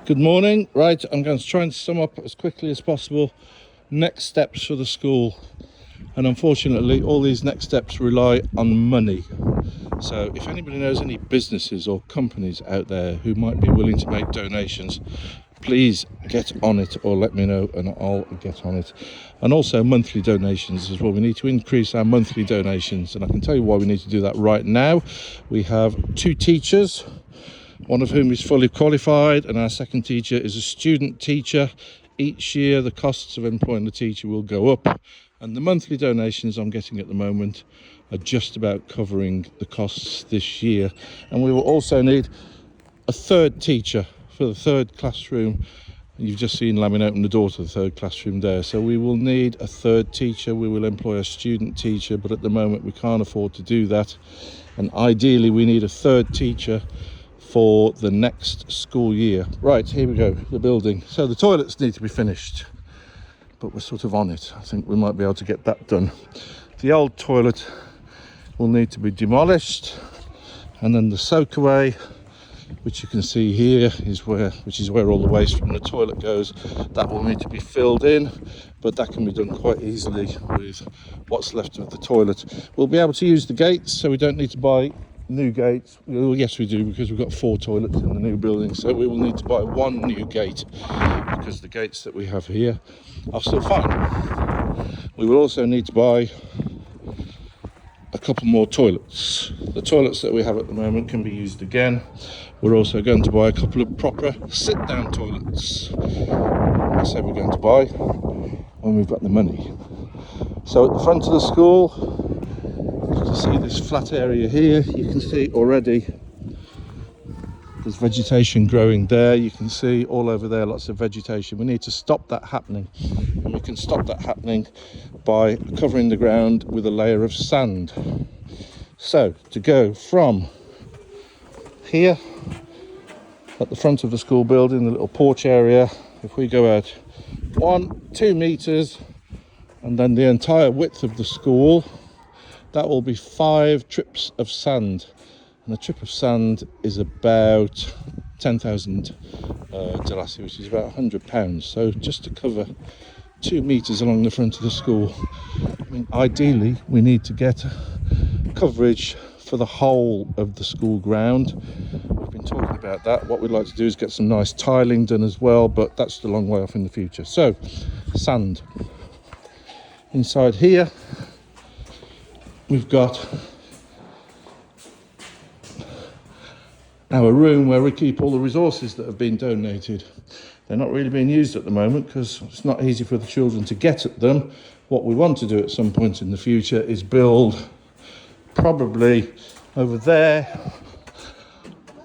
Good morning. Right, I'm going to try and sum up as quickly as possible next steps for the school. And unfortunately, all these next steps rely on money. So if anybody knows any businesses or companies out there who might be willing to make donations, please get on it or let me know and I'll get on it. And also monthly donations as well. We need to increase our monthly donations, and I can tell you why we need to do that right now. We have 2 teachers, one of whom is fully qualified, and our second teacher is a student teacher. Each year the costs of employing the teacher will go up, and the monthly donations I'm getting at the moment are just about covering the costs this year. And we will also need a third teacher for the third classroom. You've just seen Lamin open the door to the third classroom there. So we will need a third teacher. We will employ a student teacher, but at the moment we can't afford to do that. And ideally we need a third teacher for the next school year. Right, here we go, the building. So the toilets need to be finished, but we're sort of on it. I think we might be able to get that done. The old toilet will need to be demolished, and then the soakaway, which you can see here, is where all the waste from the toilet goes. That will need to be filled in, but that can be done quite easily with what's left of the toilet. We'll be able to use the gates, so we don't need to buy new gates. Well, yes we do, because we've got 4 toilets in the new building, so we will need to buy 1 new gate because the gates that we have here are still fine. We will also need to buy a couple more toilets. The toilets that we have at the moment can be used again. We're also going to buy a couple of proper sit-down toilets. I say we're going to buy when we've got the money. So at the front of the school, you can see this flat area here. You can see already there's vegetation growing there. You can see all over there lots of vegetation. We need to stop that happening, and we can stop that happening by covering the ground with a layer of sand. So to go from here at the front of the school building, the little porch area, if we go out 1-2 meters, and then the entire width of the school, that will be 5 trips of sand. And a trip of sand is about 10,000 Dalasi, which is about £100. So just to cover 2 meters along the front of the school. I mean, ideally we need to get coverage for the whole of the school ground. We've been talking about that. What we'd like to do is get some nice tiling done as well, but that's a long way off in the future. So sand. Inside here we've got our room where we keep all the resources that have been donated. They're not really being used at the moment because it's not easy for the children to get at them. What we want to do at some point in the future is build, probably over there,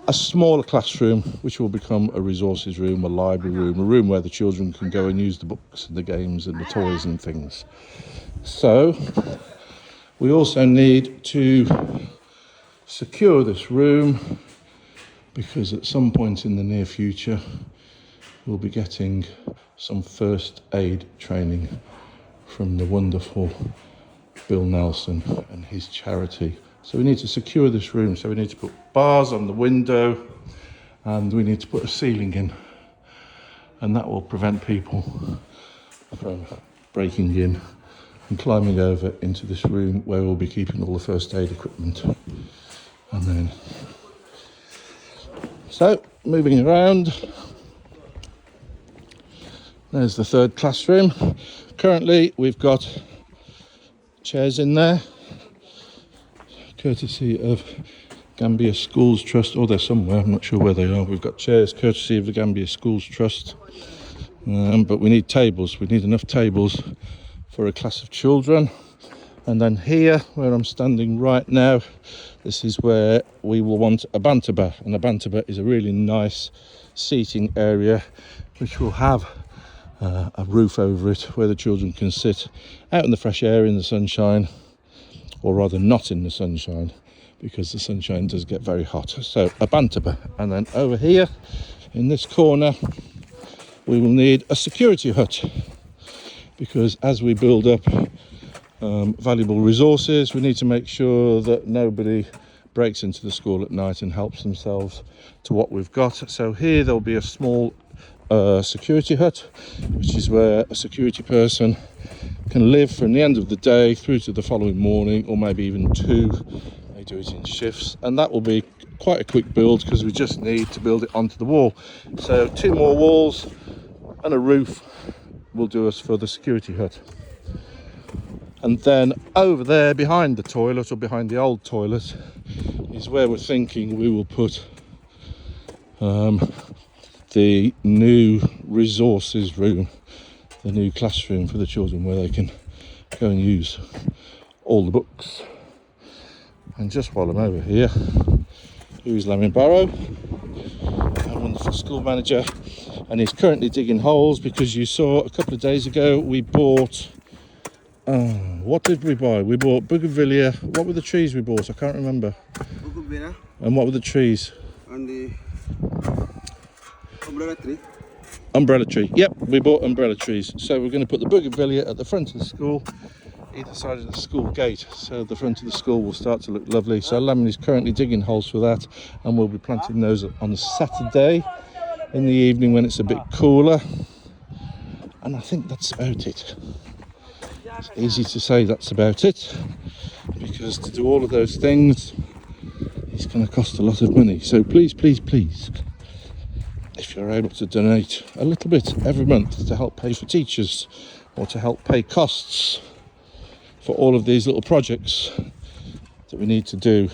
a smaller classroom which will become a resources room, a library room, a room where the children can go and use the books and the games and the toys and things. So we also need to secure this room, because at some point in the near future we'll be getting some first aid training from the wonderful Bill Nelson and his charity. So we need to secure this room, so we need to put bars on the window and we need to put a ceiling in, and that will prevent people from breaking in and climbing over into this room where we'll be keeping all the first aid equipment. And then, so moving around, there's the third classroom. Currently we've got chairs in there, courtesy of Gambia Schools Trust, or they're somewhere, I'm not sure where they are. We've got chairs courtesy of the Gambia Schools Trust, but we need tables. We need enough tables for a class of children. And then here, where I'm standing right now, this is where we will want a bantaba. And a bantaba is a really nice seating area which will have a roof over it where the children can sit out in the fresh air in the sunshine, or rather not in the sunshine, because the sunshine does get very hot. So a bantaba. And then over here in this corner we will need a security hut, because as we build up valuable resources, we need to make sure that nobody breaks into the school at night and helps themselves to what we've got. So here there'll be a small a security hut, which is where a security person can live from the end of the day through to the following morning, or maybe even 2. They do it in shifts, and that will be quite a quick build because we just need to build it onto the wall. So 2 more walls and a roof will do us for the security hut. And then over there behind the toilet, or behind the old toilet, is where we're thinking we will put the new resources room, the new classroom for the children, where they can go and use all the books. And just while I'm over here, here's Lamin Barrow, our wonderful school manager, and he's currently digging holes because you saw a couple of days ago we bought, what did we buy? We bought bougainvillea. What were the trees we bought? I can't remember. Bougainvillea. And what were the trees? And the umbrella tree. Umbrella tree. Yep, we bought umbrella trees. So we're going to put the bougainvillea at the front of the school, either side of the school gate, so the front of the school will start to look lovely. So Lamin is currently digging holes for that, and we'll be planting those on a Saturday in the evening when it's a bit cooler. And I think that's about it. It's easy to say that's about it, because to do all of those things, it's going to cost a lot of money. So please, please, please, if you're able to donate a little bit every month to help pay for teachers, or to help pay costs for all of these little projects that we need to do,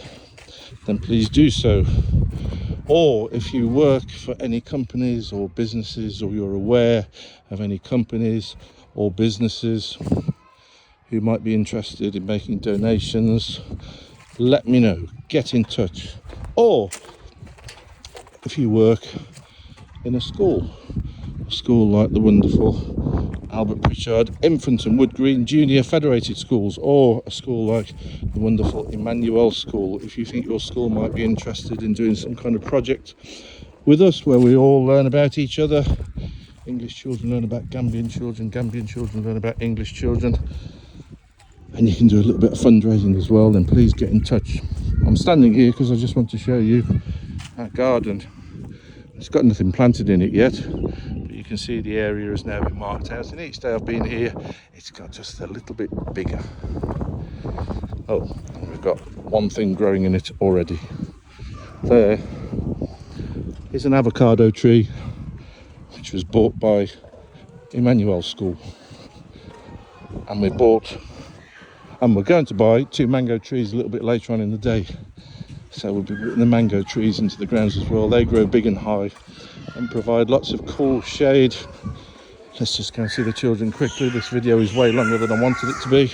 then please do so. Or if you work for any companies or businesses, or you're aware of any companies or businesses who might be interested in making donations, let me know, get in touch. Or if you work in a school like the wonderful Albert Pritchard Infant and Wood Green Junior Federated Schools, or a school like the wonderful Emmanuel School, if you think your school might be interested in doing some kind of project with us where we all learn about each other. English children learn about Gambian children, Gambian children learn about English children, and you can do a little bit of fundraising as well, then please get in touch. I'm standing here because I just want to show you our garden. It's got nothing planted in it yet, but you can see the area has now been marked out, and each day I've been here it's got just a little bit bigger. Oh, and we've got one thing growing in it already. There is an avocado tree which was bought by Emmanuel School, and we're going to buy 2 mango trees a little bit later on in the day. So we'll be putting the mango trees into the grounds as well. They grow big and high and provide lots of cool shade. Let's just go and see the children quickly. This video is way longer than I wanted it to be.